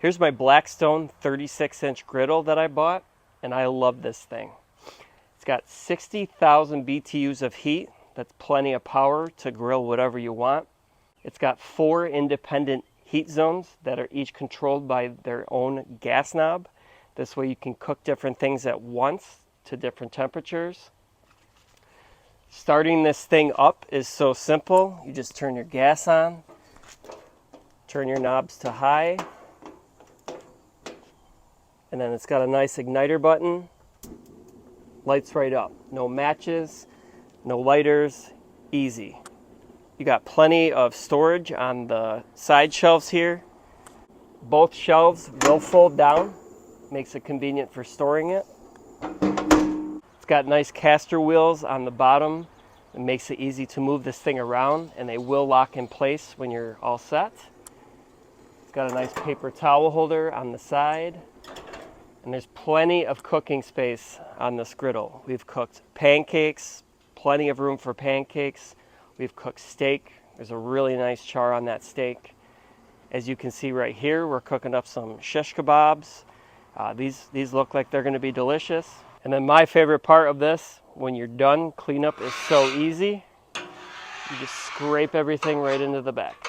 Here's my Blackstone 36-inch griddle that I bought, and I love this thing. It's got 60,000 BTUs of heat. That's plenty of power to grill whatever you want. It's got 4 independent heat zones that are each controlled by their own gas knob. This way you can cook different things at once to different temperatures. Starting this thing up is so simple. You just turn your gas on, turn your knobs to high, and then it's got a nice igniter button. Lights right up. No matches, no lighters, easy. You got plenty of storage on the side shelves here. Both shelves will fold down, makes it convenient for storing it. It's got nice caster wheels on the bottom. It makes it easy to move this thing around, and they will lock in place when you're all set. It's got a nice paper towel holder on the side. And there's plenty of cooking space on this griddle. We've cooked pancakes, plenty of room for pancakes. We've cooked steak. There's a really nice char on that steak. As you can see right here, we're cooking up some shish kebabs. These look like they're gonna be delicious. And then my favorite part of this, when you're done, cleanup is so easy. You just scrape everything right into the back.